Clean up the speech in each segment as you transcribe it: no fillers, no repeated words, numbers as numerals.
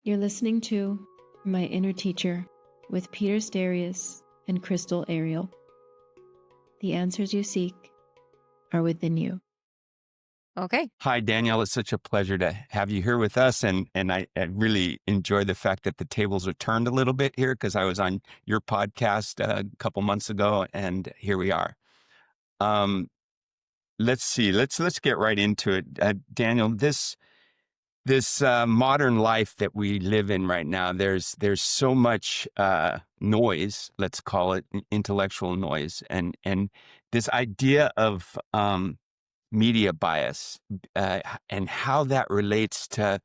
You're listening to My Inner Teacher with Peter Sterios and Crystal Ariel. The answers you seek are within you. Okay. Hi, Daniel. It's such a pleasure to have you here with us. And I really enjoy the fact that the tables are turned a little bit here because I was on your podcast a couple months ago, and here we are. Let's see. Let's get right into it. Daniel, this modern life that we live in right now, there's so much noise, let's call it intellectual noise, and this idea of media bias and how that relates to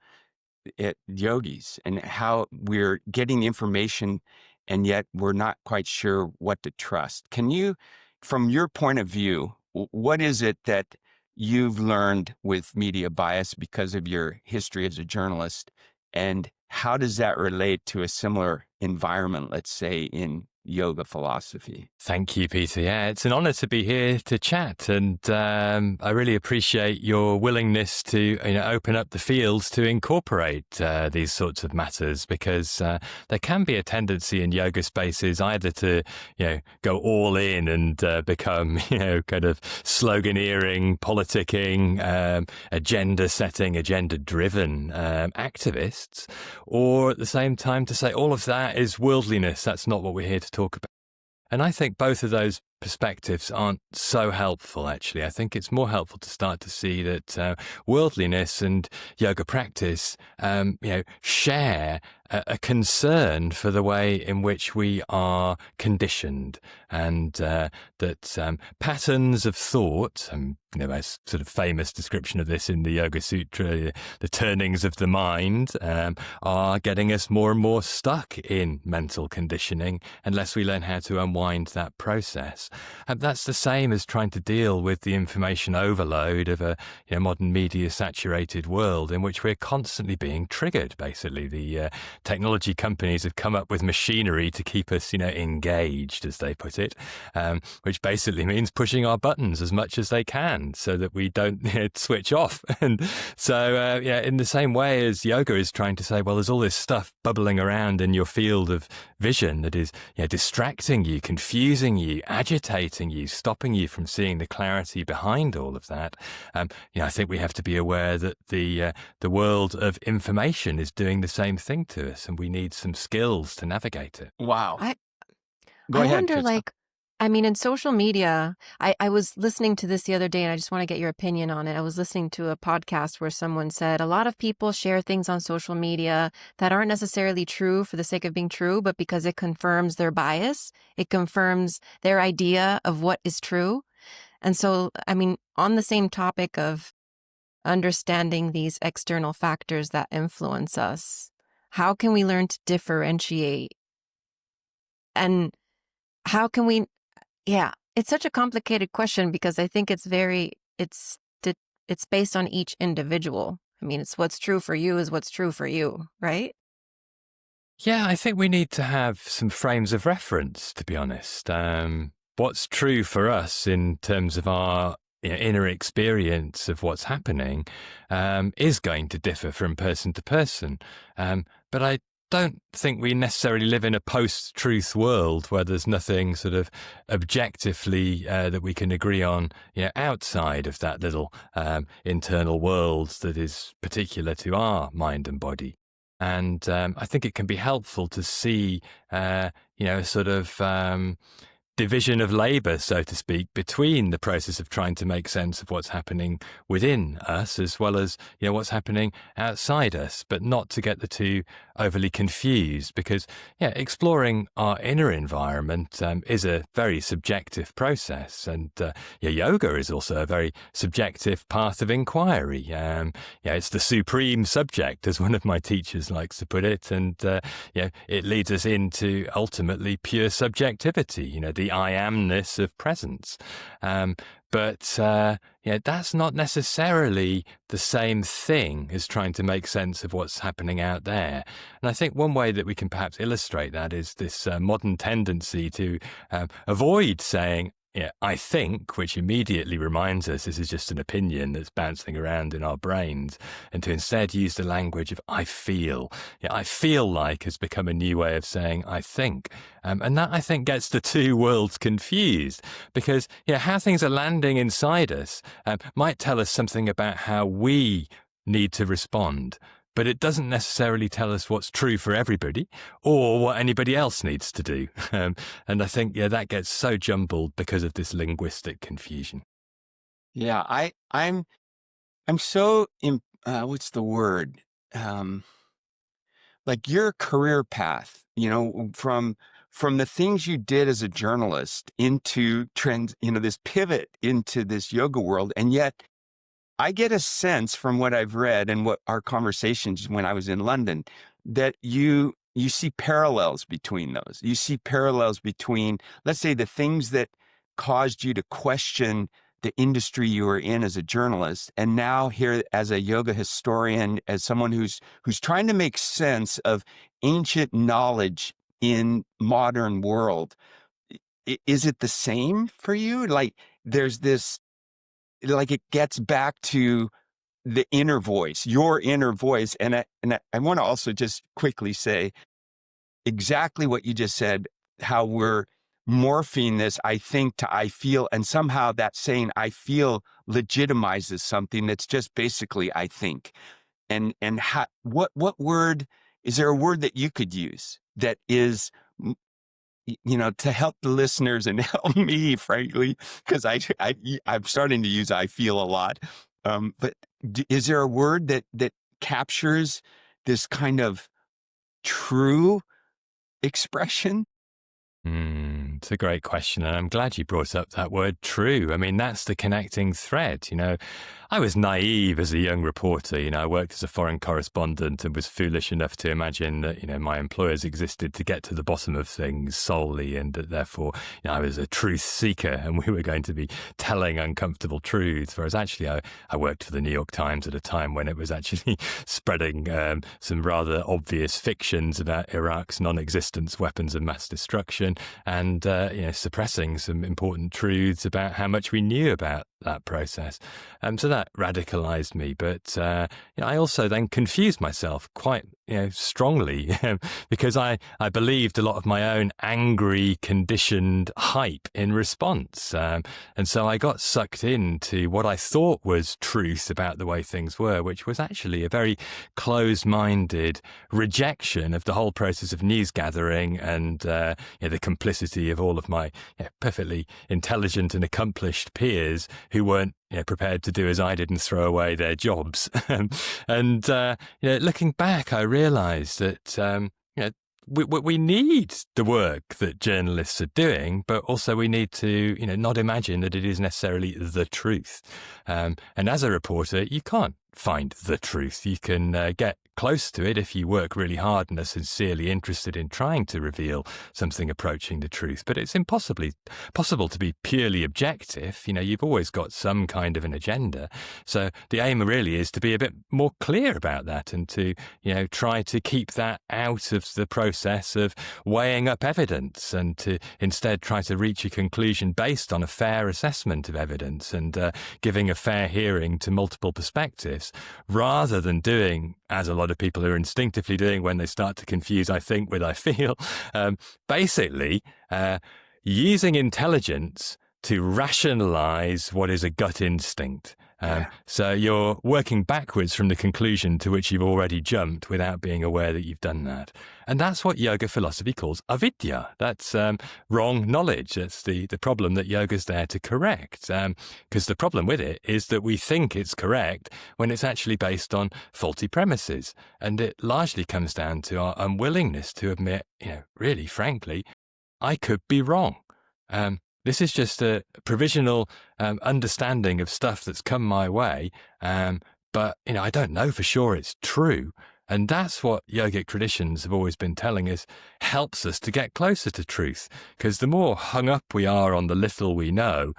yogis and how we're getting information and yet we're not quite sure what to trust. Can you, from your point of view, what is it that you've learned with media bias because of your history as a journalist, and how does that relate to a similar environment, let's say, in yoga philosophy? Thank you, Peter. Yeah, it's an honor to be here to chat, and I really appreciate your willingness to open up the fields to incorporate these sorts of matters, because there can be a tendency in yoga spaces either to go all in and become kind of sloganeering, politicking, agenda setting, agenda driven activists, or at the same time to say all of that is worldliness. That's not what we're here to talk about. And I think both of those perspectives aren't so helpful, actually. I think it's more helpful to start to see that worldliness and yoga practice, share a concern for the way in which we are conditioned, and that patterns of thought, a sort of famous description of this in the Yoga Sutra, the turnings of the mind, are getting us more and more stuck in mental conditioning unless we learn how to unwind that process. And that's the same as trying to deal with the information overload of a modern media saturated world in which we're constantly being triggered. Basically, the technology companies have come up with machinery to keep us, engaged, as they put it, which basically means pushing our buttons as much as they can so that we don't switch off. And so, in the same way as yoga is trying to say, well, there's all this stuff bubbling around in your field of vision that is distracting you, confusing you, agitating you, stopping you from seeing the clarity behind all of that. I think we have to be aware that the world of information is doing the same thing to us, and we need some skills to navigate it. Wow. Go ahead, wonder, Krista. In social media, I was listening to this the other day, and I just want to get your opinion on it. I was listening to a podcast where someone said a lot of people share things on social media that aren't necessarily true for the sake of being true, but because it confirms their bias, it confirms their idea of what is true. And so, on the same topic of understanding these external factors that influence us, how can we learn to differentiate? And how can we, it's such a complicated question because I think it's based on each individual. It's what's true for you is what's true for you, right? Yeah, I think we need to have some frames of reference, to be honest. What's true for us in terms of our inner experience of what's happening is going to differ from person to person. But I don't think we necessarily live in a post-truth world where there's nothing sort of objectively that we can agree on, outside of that little internal world that is particular to our mind and body. And I think it can be helpful to see, sort of division of labor, so to speak, between the process of trying to make sense of what's happening within us as well as, what's happening outside us, but not to get the two overly confused, because, exploring our inner environment is a very subjective process, and yoga is also a very subjective path of inquiry. It's the supreme subject, as one of my teachers likes to put it, and it leads us into ultimately pure subjectivity, the I amness of presence. But that's not necessarily the same thing as trying to make sense of what's happening out there. And I think one way that we can perhaps illustrate that is this modern tendency to avoid saying, I think, which immediately reminds us this is just an opinion that's bouncing around in our brains, and to instead use the language of I feel. I feel like has become a new way of saying I think. And that, I think, gets the two worlds confused, because how things are landing inside us might tell us something about how we need to respond. But it doesn't necessarily tell us what's true for everybody or what anybody else needs to do. And I think, that gets so jumbled because of this linguistic confusion. Yeah, I'm so, what's the word? Like your career path, from the things you did as a journalist into this pivot into this yoga world. And yet I get a sense from what I've read and what our conversations when I was in London, that you see parallels between those. You see parallels between, let's say, the things that caused you to question the industry you were in as a journalist, and now here as a yoga historian, as someone who's trying to make sense of ancient knowledge in modern world. Is it the same for you? Like there's this, like it gets back to the inner voice, your inner voice. And I want to also just quickly say exactly what you just said, how we're morphing this I think to I feel, and somehow that saying I feel legitimizes something that's just basically I think. And what word, is there a word that you could use that is, to help the listeners and help me, frankly, because I'm starting to use I feel a lot. But is there a word that captures this kind of true expression? It's a great question, and I'm glad you brought up that word true. I mean, that's the connecting thread. I was naive as a young reporter. I worked as a foreign correspondent and was foolish enough to imagine that, my employers existed to get to the bottom of things solely, and that therefore, I was a truth seeker and we were going to be telling uncomfortable truths. Whereas actually, I worked for the New York Times at a time when it was actually spreading some rather obvious fictions about Iraq's non-existence, weapons of mass destruction, and suppressing some important truths about how much we knew about that process. So that radicalized me. But I also then confused myself quite strongly because I believed a lot of my own angry, conditioned hype in response. And so I got sucked into what I thought was truth about the way things were, which was actually a very closed-minded rejection of the whole process of news gathering and the complicity of all of my perfectly intelligent and accomplished peers who weren't prepared to do as I did and throw away their jobs. And looking back, I realized that we need the work that journalists are doing, but also we need to not imagine that it is necessarily the truth. And as a reporter, you can't find the truth. You can get close to it if you work really hard and are sincerely interested in trying to reveal something approaching the truth. But it's possible to be purely objective. You've always got some kind of an agenda. So the aim really is to be a bit more clear about that and to, try to keep that out of the process of weighing up evidence and to instead try to reach a conclusion based on a fair assessment of evidence and giving a fair hearing to multiple perspectives, rather than doing, as a lot of people are instinctively doing when they start to confuse I think with I feel, basically using intelligence to rationalize what is a gut instinct. So you're working backwards from the conclusion to which you've already jumped without being aware that you've done that. And that's what yoga philosophy calls avidya. That's wrong knowledge. That's the problem that yoga's there to correct. Because the problem with it is that we think it's correct when it's actually based on faulty premises. And it largely comes down to our unwillingness to admit, really, frankly, I could be wrong. This is just a provisional understanding of stuff that's come my way. But, I don't know for sure it's true. And that's what yogic traditions have always been telling us helps us to get closer to truth. Because the more hung up we are on the little we know,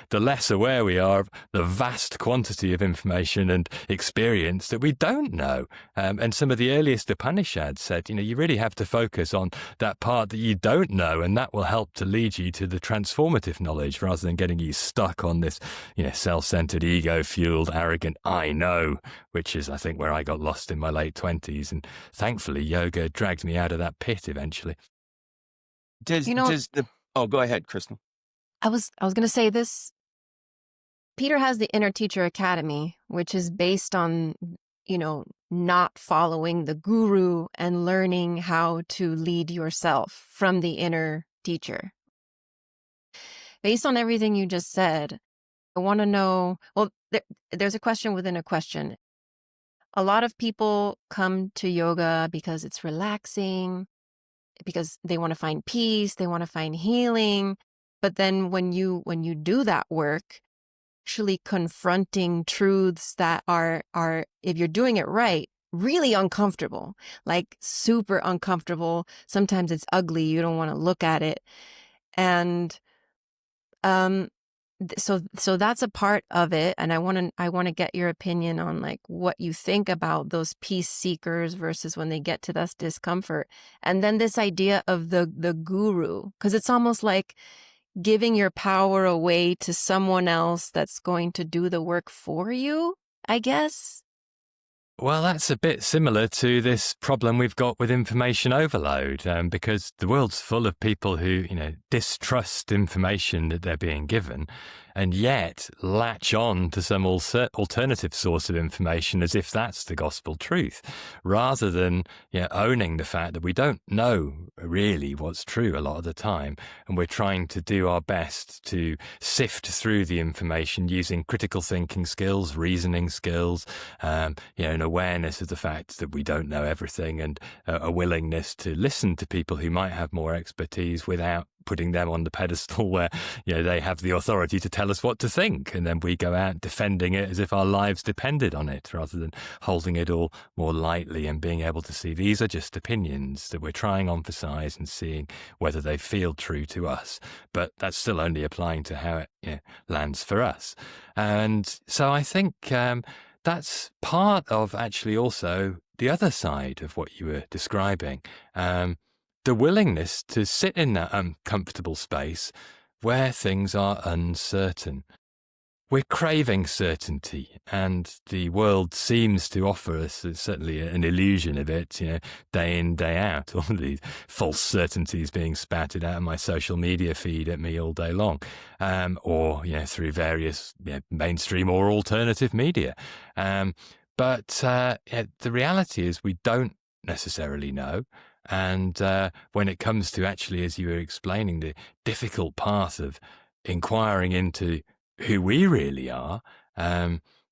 the less aware we are of the vast quantity of information and experience that we don't know. And some of the earliest Upanishads said, you really have to focus on that part that you don't know, and that will help to lead you to the transformative knowledge rather than getting you stuck on this, self-centered, ego-fueled, arrogant I know, which is, I think, where I got lost in my late 20s. And thankfully, yoga dragged me out of that pit eventually. Oh, go ahead, Crystal. I was going to say this. Peter has the Inner Teacher Academy, which is based on, not following the guru and learning how to lead yourself from the inner teacher. Based on everything you just said, I want to know, well, there's a question within a question. A lot of people come to yoga because it's relaxing, because they want to find peace, they want to find healing. But then when you do that work, actually confronting truths that are, if you're doing it right, really uncomfortable, like super uncomfortable. Sometimes it's ugly. You don't want to look at it. And so that's a part of it. And I want to get your opinion on like what you think about those peace seekers versus when they get to this discomfort. And then this idea of the guru, because it's almost like giving your power away to someone else that's going to do the work for you, I guess. Well, that's a bit similar to this problem we've got with information overload, because the world's full of people who, distrust information that they're being given and yet latch on to some alternative source of information as if that's the gospel truth, rather than owning the fact that we don't know really what's true a lot of the time, and we're trying to do our best to sift through the information using critical thinking skills, reasoning skills, an awareness of the fact that we don't know everything, and a willingness to listen to people who might have more expertise without putting them on the pedestal where they have the authority to tell us what to think, and then we go out defending it as if our lives depended on it, rather than holding it all more lightly and being able to see these are just opinions that we're trying on for size and seeing whether they feel true to us. But that's still only applying to how it lands for us. And so I think that's part of actually also the other side of what you were describing. The willingness to sit in that uncomfortable space where things are uncertain. We're craving certainty, and the world seems to offer us certainly an illusion of it, day in, day out. All these false certainties being spouted out of my social media feed at me all day long, or through various mainstream or alternative media. But the reality is we don't necessarily know. And when it comes to actually, as you were explaining, the difficult path of inquiring into who we really are,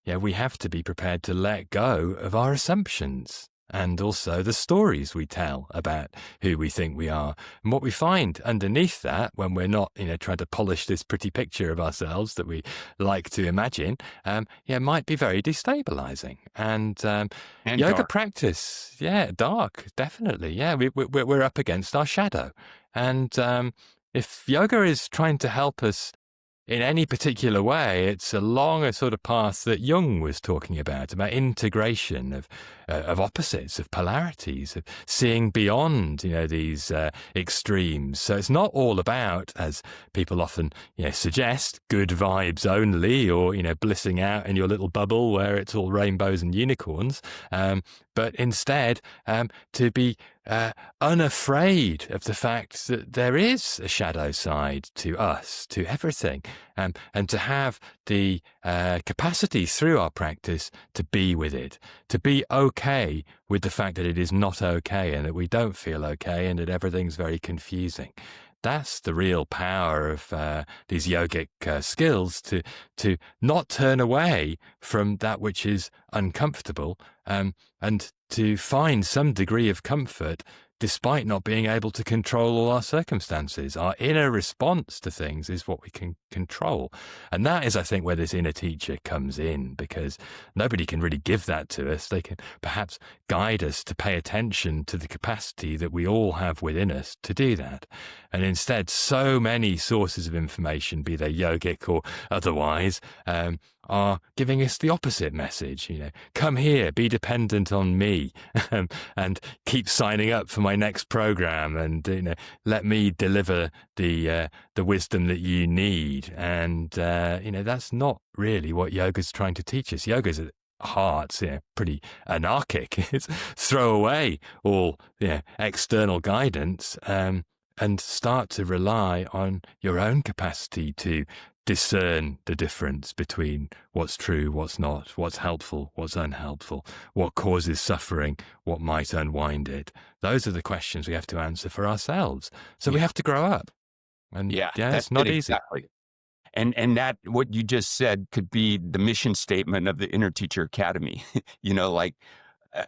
we have to be prepared to let go of our assumptions and also the stories we tell about who we think we are. And what we find underneath that, when we're not, trying to polish this pretty picture of ourselves that we like to imagine, might be very destabilizing. And yoga dark. practice, dark, definitely. We're up against our shadow. And if yoga is trying to help us in any particular way, it's along a sort of path that Jung was talking about integration of opposites, of polarities, of seeing beyond, these extremes. So it's not all about, as people often suggest, good vibes only, or blissing out in your little bubble where it's all rainbows and unicorns, but instead to be unafraid of the fact that there is a shadow side to us, to everything, and to have the capacity through our practice to be with it, to be okay with the fact that it is not okay and that we don't feel okay and that everything's very confusing. That's the real power of these yogic skills, to not turn away from that which is uncomfortable, and to find some degree of comfort despite not being able to control all our circumstances. Our inner response to things is what we can control. And that is, I think, where this inner teacher comes in, because nobody can really give that to us. They can perhaps guide us to pay attention to the capacity that we all have within us to do that. And instead, so many sources of information, be they yogic or otherwise, are giving us the opposite message. Come here, be dependent on me, and keep signing up for my next program, and let me deliver the wisdom that you need. And that's not really what yoga's trying to teach us. Yoga's at heart, pretty anarchic. It's throw away all external guidance, and start to rely on your own capacity to discern the difference between what's true, what's not, what's helpful, what's unhelpful, what causes suffering, what might unwind it. Those are the questions we have to answer for ourselves. So we have to grow up. And it's not easy. Exactly. And that, what you just said, could be the mission statement of the Inner Teacher Academy.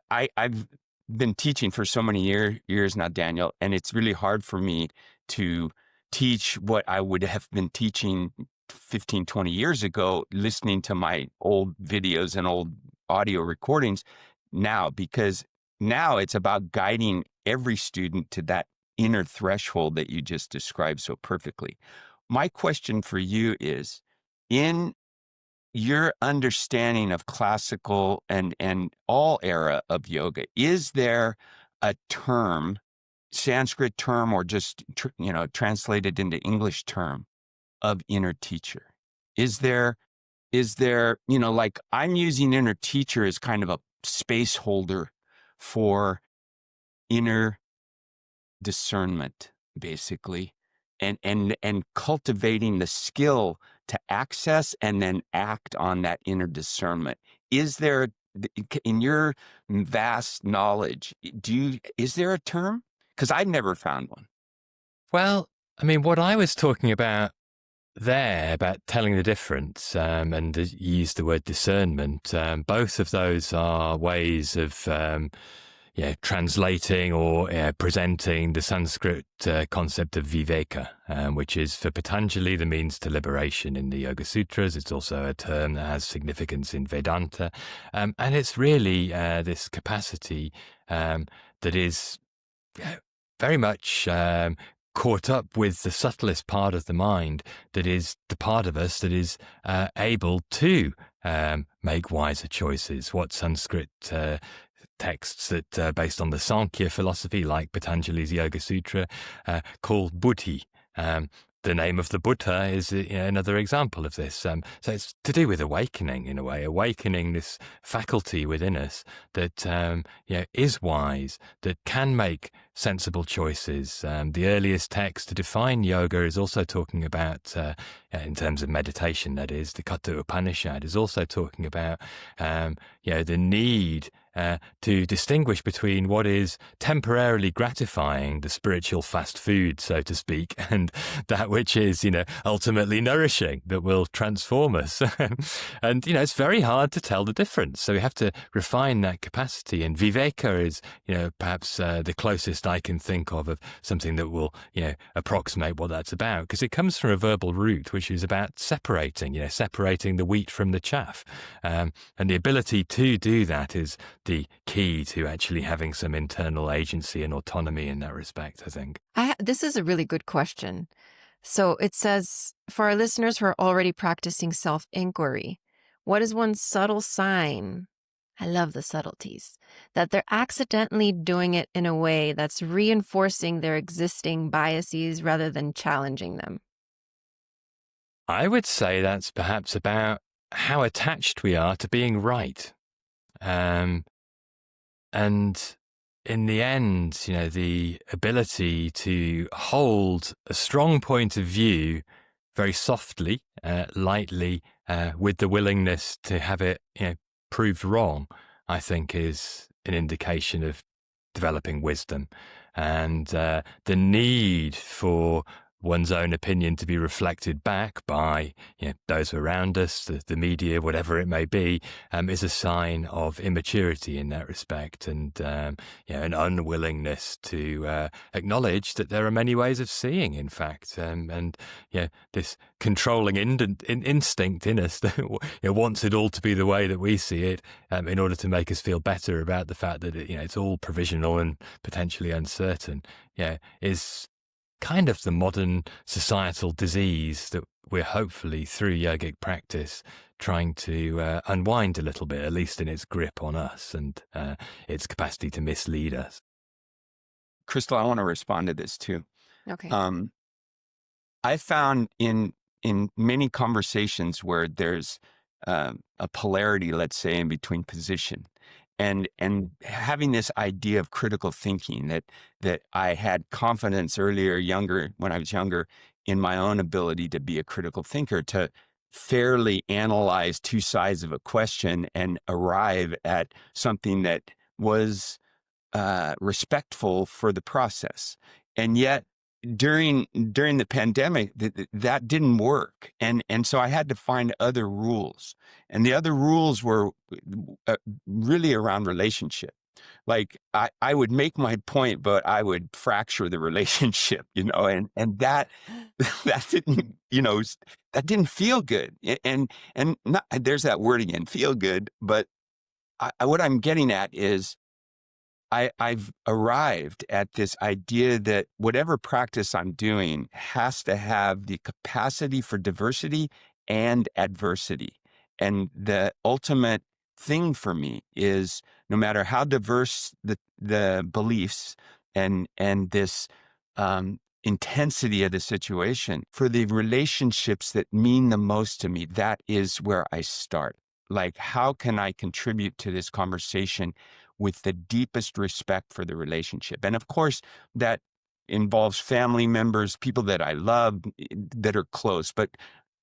I've been teaching for so many years now, Daniel, and it's really hard for me to teach what I would have been teaching 15, 20 years ago, listening to my old videos and old audio recordings now, because now it's about guiding every student to that inner threshold that you just described so perfectly. My question for you is, in your understanding of classical and all era of yoga, is there a term, Sanskrit term, or just translated into English term, of inner teacher? Is there like, I'm using inner teacher as kind of a space holder for inner discernment, basically, and cultivating the skill to access and then act on that inner discernment. Is there, in your vast knowledge, is there a term? Because I've never found one. Well, I mean, what I was talking about there, about telling the difference, and you used the word discernment, both of those are ways of translating or presenting the Sanskrit concept of viveka, which is, for Patanjali, the means to liberation in the Yoga Sutras. It's also a term that has significance in Vedanta. And it's really this capacity that is very much caught up with the subtlest part of the mind, that is the part of us that is able to make wiser choices. What Sanskrit texts that based on the Sankhya philosophy, like Patanjali's Yoga Sutra, call buddhi. The name of the Buddha is another example of this. So it's to do with awakening, in a way, awakening this faculty within us that is wise, that can make sensible choices. The earliest text to define yoga is also talking about, in terms of meditation, that is, the Katha Upanishad is also talking about the need to distinguish between what is temporarily gratifying, the spiritual fast food, so to speak, and that which is, ultimately nourishing, that will transform us. And, it's very hard to tell the difference. So we have to refine that capacity. And viveka is, perhaps the closest I can think of something that will, approximate what that's about, because it comes from a verbal root, which is about separating the wheat from the chaff. And the ability to do that is the key to actually having some internal agency and autonomy in that respect, I think. This is a really good question. So it says, for our listeners who are already practicing self-inquiry, what is one subtle sign? I love the subtleties, that they're accidentally doing it in a way that's reinforcing their existing biases rather than challenging them. I would say that's perhaps about how attached we are to being right. And in the end, the ability to hold a strong point of view very softly, lightly, with the willingness to have it, proved wrong, I think is an indication of developing wisdom. And the need for one's own opinion to be reflected back by those around us, the media, whatever it may be, is a sign of immaturity in that respect, and an unwillingness to acknowledge that there are many ways of seeing, in fact, and this controlling instinct in us that wants it all to be the way that we see it, in order to make us feel better about the fact that it's all provisional and potentially uncertain. Is kind of the modern societal disease that we're hopefully, through yogic practice, trying to unwind a little bit, at least in its grip on us and its capacity to mislead us. Crystal, I want to respond to this too. Okay. I found in many conversations where there's a polarity, let's say, in between position, and having this idea of critical thinking, that I had confidence when I was younger, in my own ability to be a critical thinker, to fairly analyze two sides of a question and arrive at something that was respectful for the process. And yet, during the pandemic, that didn't work, and so I had to find other rules, and the other rules were really around relationship. Like I would make my point, but I would fracture the relationship, and that didn't that didn't feel good, and not, there's that word again, feel good. But what I'm getting at is, I've arrived at this idea that whatever practice I'm doing has to have the capacity for diversity and adversity. And the ultimate thing for me is, no matter how diverse the beliefs and this intensity of the situation, for the relationships that mean the most to me, that is where I start. Like, how can I contribute to this conversation with the deepest respect for the relationship? And of course, that involves family members, people that I love, that are close. But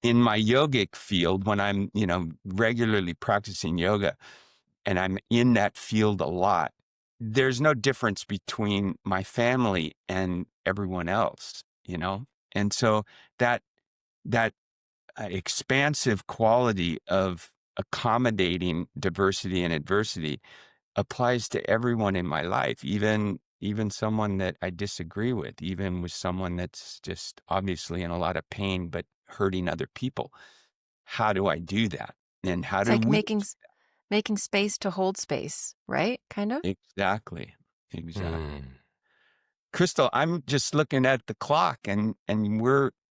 in my yogic field, when I'm, regularly practicing yoga, and I'm in that field a lot, there's no difference between my family and everyone else, And so that expansive quality of accommodating diversity and adversity applies to everyone in my life, even someone that I disagree with, even with someone that's just obviously in a lot of pain but hurting other people. How do I do that? And how It's do like we making space to hold space, right? Kind of. Exactly. Crystal, I'm just looking at the clock, and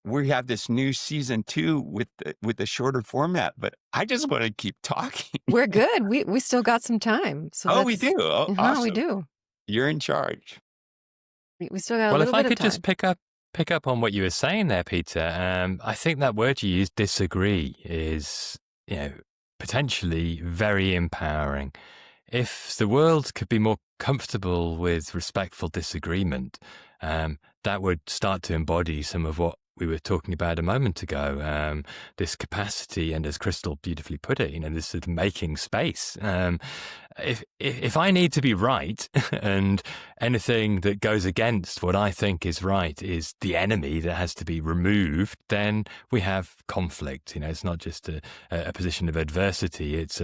we have this new season 2 with the shorter format, but I just want to keep talking. We're good. We still got some time. So we do. Oh, awesome. awesome. We do. You're in charge. We still got a little bit of time. Well, if I could just pick up on what you were saying there, Peter, I think that word you used, disagree, is potentially very empowering. If the world could be more comfortable with respectful disagreement, that would start to embody some of what we were talking about a moment ago, this capacity, and as Crystal beautifully put it, this sort of making space. If I need to be right, and anything that goes against what I think is right is the enemy that has to be removed, then we have conflict. It's not just a position of adversity. It's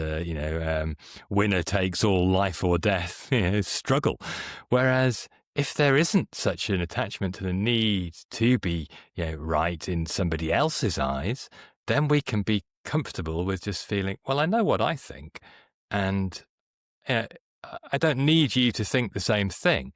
winner takes all, life or death struggle. Whereas if there isn't such an attachment to the need to be right in somebody else's eyes, then we can be comfortable with just feeling, well, I know what I think, and I don't need you to think the same thing,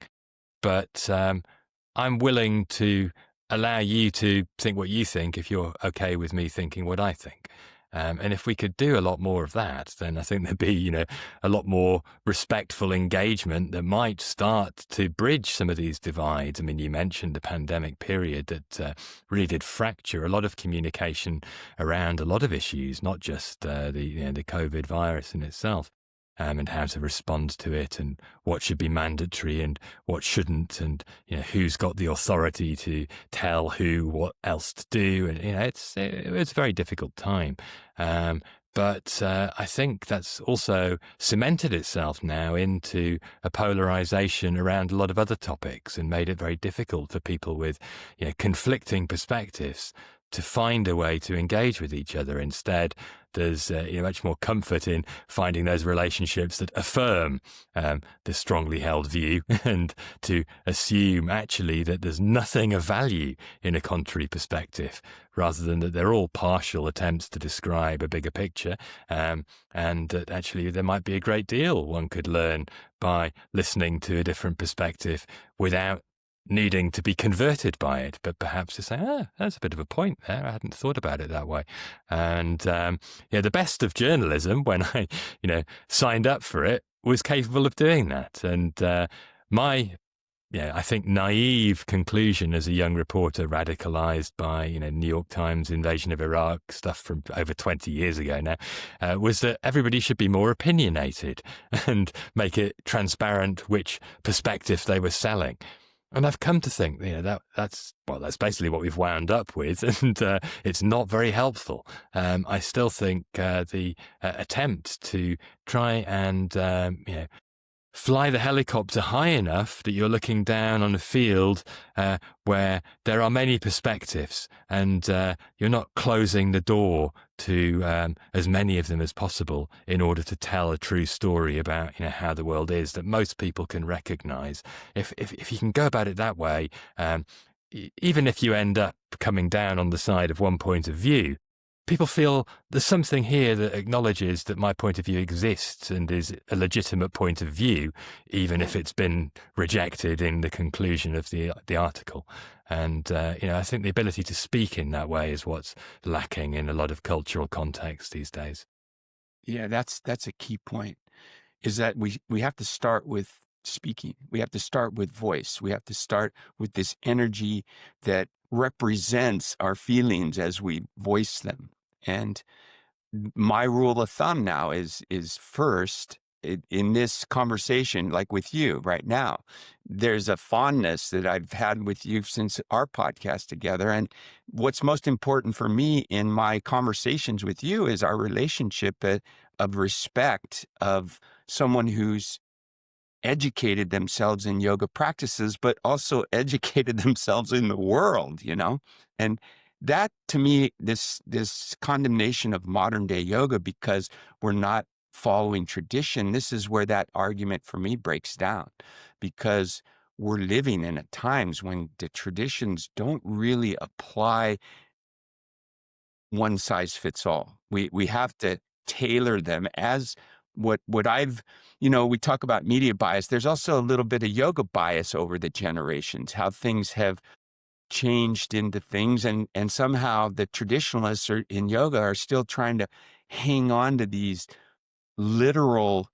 but I'm willing to allow you to think what you think if you're okay with me thinking what I think. And if we could do a lot more of that, then I think there'd be, a lot more respectful engagement that might start to bridge some of these divides. I mean, you mentioned the pandemic period that really did fracture a lot of communication around a lot of issues, not just the COVID virus in itself. And how to respond to it, and what should be mandatory and what shouldn't, and who's got the authority to tell who what else to do, and it's a very difficult time. But I think that's also cemented itself now into a polarization around a lot of other topics and made it very difficult for people with conflicting perspectives to find a way to engage with each other. Instead, there's much more comfort in finding those relationships that affirm the strongly held view and to assume actually that there's nothing of value in a contrary perspective, rather than that they're all partial attempts to describe a bigger picture, and that actually there might be a great deal one could learn by listening to a different perspective without needing to be converted by it, but perhaps to say, that's a bit of a point there. I hadn't thought about it that way. And the best of journalism, when I signed up for it, was capable of doing that. And my I think naive conclusion as a young reporter, radicalized by New York Times invasion of Iraq stuff from over 20 years ago now, was that everybody should be more opinionated and make it transparent which perspective they were selling. And I've come to think, that's basically what we've wound up with, and it's not very helpful. I still think the attempt to try and fly the helicopter high enough that you're looking down on a field where there are many perspectives, and you're not closing the door to as many of them as possible in order to tell a true story about how the world is that most people can recognize. If you can go about it that way, even if you end up coming down on the side of one point of view, people feel there's something here that acknowledges that my point of view exists and is a legitimate point of view, even if it's been rejected in the conclusion of the article. And, I think the ability to speak in that way is what's lacking in a lot of cultural contexts these days. Yeah, that's a key point, is that we have to start with speaking. We have to start with voice. We have to start with this energy that represents our feelings as we voice them. And my rule of thumb now is first, in this conversation, like with you right now, there's a fondness that I've had with you since our podcast together. And what's most important for me in my conversations with you is our relationship of respect, of someone who's educated themselves in yoga practices, but also educated themselves in the world, and that, to me, this condemnation of modern day yoga because we're not following tradition, this is where that argument for me breaks down, because we're living in at times when the traditions don't really apply one size fits all. We have to tailor them as what I've, we talk about media bias. There's also a little bit of yoga bias over the generations, how things have changed into things. And somehow the traditionalists in yoga are still trying to hang on to these literal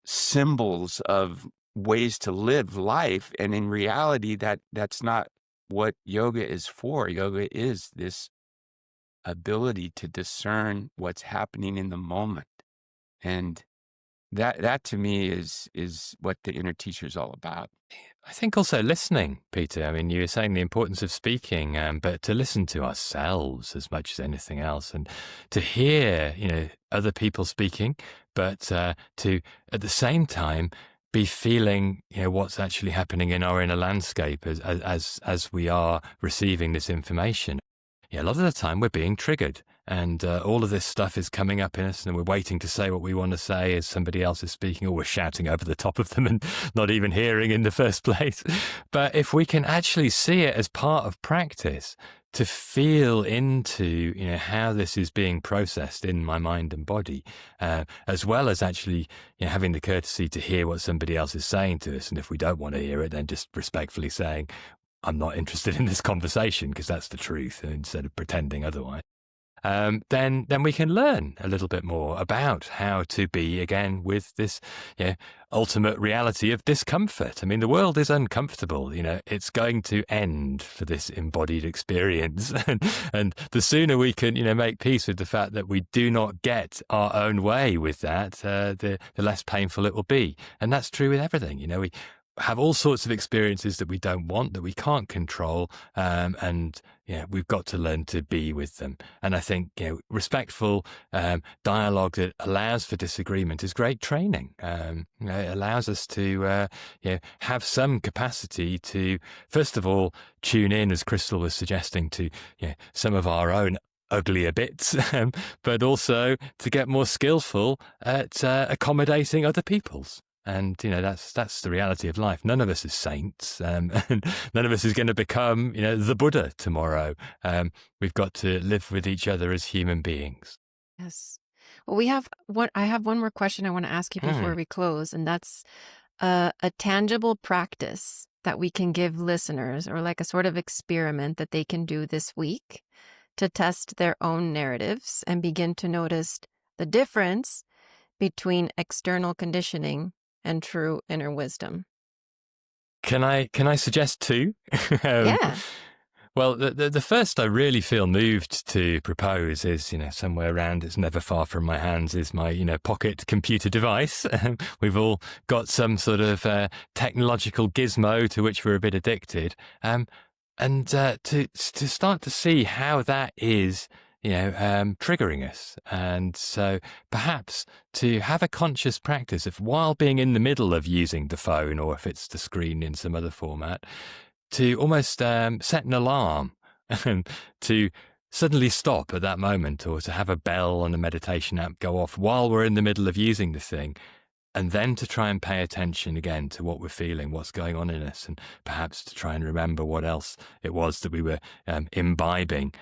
symbols of ways to live life. And in reality, that's not what yoga is for. Yoga is this ability to discern what's happening in the moment. And that to me is what the inner teacher is all about. I think also listening, Peter. I mean, you were saying the importance of speaking, but to listen to ourselves as much as anything else, and to hear, other people speaking, but to at the same time be feeling, what's actually happening in our inner landscape as we are receiving this information. A lot of the time we're being triggered, and all of this stuff is coming up in us, and we're waiting to say what we want to say as somebody else is speaking, or we're shouting over the top of them and not even hearing in the first place. But if we can actually see it as part of practice, to feel into how this is being processed in my mind and body, as well as actually having the courtesy to hear what somebody else is saying to us, and if we don't want to hear it, then just respectfully saying, I'm not interested in this conversation, because that's the truth, instead of pretending otherwise. Then we can learn a little bit more about how to be, again, with this ultimate reality of discomfort. I mean, the world is uncomfortable. It's going to end for this embodied experience. and the sooner we can, make peace with the fact that we do not get our own way with that, the less painful it will be. And that's true with everything. have all sorts of experiences that we don't want, that we can't control, and we've got to learn to be with them. And I think respectful dialogue that allows for disagreement is great training. It allows us to have some capacity to, first of all, tune in, as Crystal was suggesting, to some of our own uglier bits, but also to get more skillful at accommodating other people's. And that's the reality of life. None of us is saints, and none of us is going to become the Buddha tomorrow. We've got to live with each other as human beings. Yes. Well, I have one more question I want to ask you before we close, and that's a tangible practice that we can give listeners, or like a sort of experiment that they can do this week to test their own narratives and begin to notice the difference between external conditioning and true inner wisdom. Can I suggest two? Yeah. Well, the first I really feel moved to propose is, somewhere around, it's never far from my hands, is my, pocket computer device. We've all got some sort of technological gizmo to which we're a bit addicted. And to start to see how that is triggering us. And so perhaps to have a conscious practice of, while being in the middle of using the phone, or if it's the screen in some other format, to almost set an alarm and to suddenly stop at that moment, or to have a bell on the meditation app go off while we're in the middle of using the thing. And then to try and pay attention again to what we're feeling, what's going on in us, and perhaps to try and remember what else it was that we were imbibing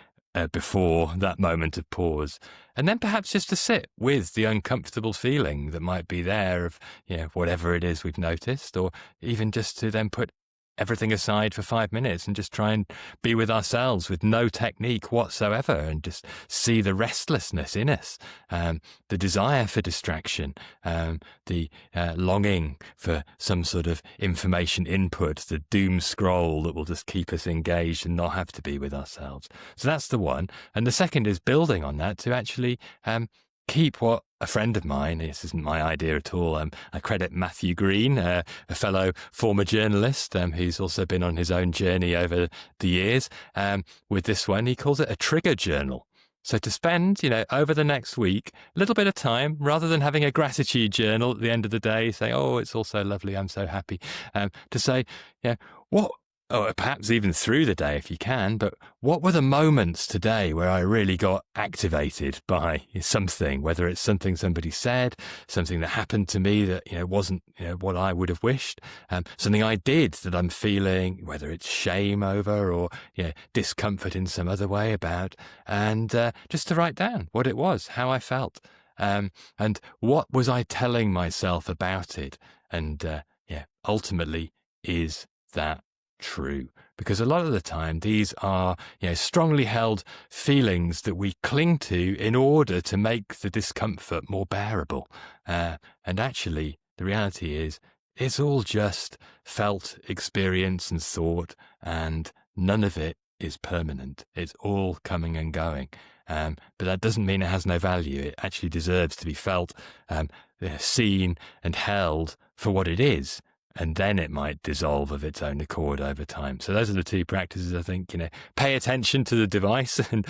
before that moment of pause. And then perhaps just to sit with the uncomfortable feeling that might be there of, whatever it is we've noticed, or even just to then put everything aside for 5 minutes and just try and be with ourselves with no technique whatsoever, and just see the restlessness in us, the desire for distraction, the longing for some sort of information input, the doom scroll that will just keep us engaged and not have to be with ourselves. So that's the one. And the second is building on that to actually keep what a friend of mine, this isn't my idea at all, I credit Matthew Green, a fellow former journalist who's also been on his own journey over the years, with this one. He calls it a trigger journal. So to spend, over the next week, a little bit of time, rather than having a gratitude journal at the end of the day, say, oh, it's all so lovely, I'm so happy, to say, or perhaps even through the day if you can, but what were the moments today where I really got activated by something, whether it's something somebody said, something that happened to me that, wasn't, what I would have wished, something I did that I'm feeling, whether it's shame over or, discomfort in some other way about, and just to write down what it was, how I felt, and what was I telling myself about it, and ultimately, is that true? Because a lot of the time these are strongly held feelings that we cling to in order to make the discomfort more bearable, and actually the reality is it's all just felt experience and thought, and none of it is permanent. It's all coming and going, but that doesn't mean it has no value. It actually deserves to be felt, seen and held for what it is. And then it might dissolve of its own accord over time. So those are the two practices, I think, pay attention to the device, and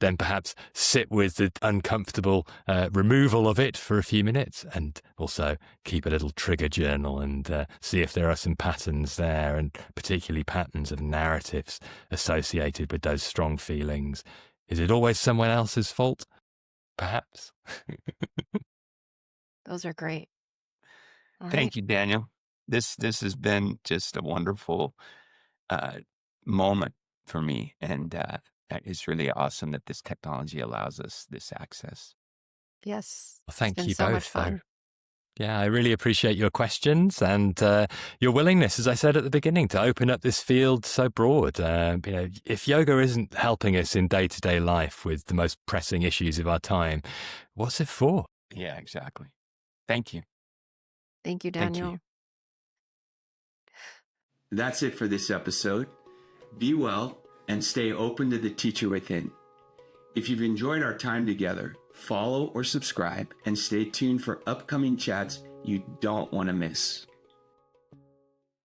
then perhaps sit with the uncomfortable removal of it for a few minutes, and also keep a little trigger journal and see if there are some patterns there, and particularly patterns of narratives associated with those strong feelings. Is it always someone else's fault? Perhaps. Those are great. Thank you, Daniel. This has been just a wonderful moment for me, and it's really awesome that this technology allows us this access. Yes. Well, thank you so both. Much fun. Yeah, I really appreciate your questions and your willingness, as I said at the beginning, to open up this field so broad. If yoga isn't helping us in day-to-day life with the most pressing issues of our time, what's it for? Yeah, exactly. Thank you. Thank you, Daniel. Thank you. That's it for this episode. Be well and stay open to the teacher within. If you've enjoyed our time together, follow or subscribe and stay tuned for upcoming chats you don't want to miss.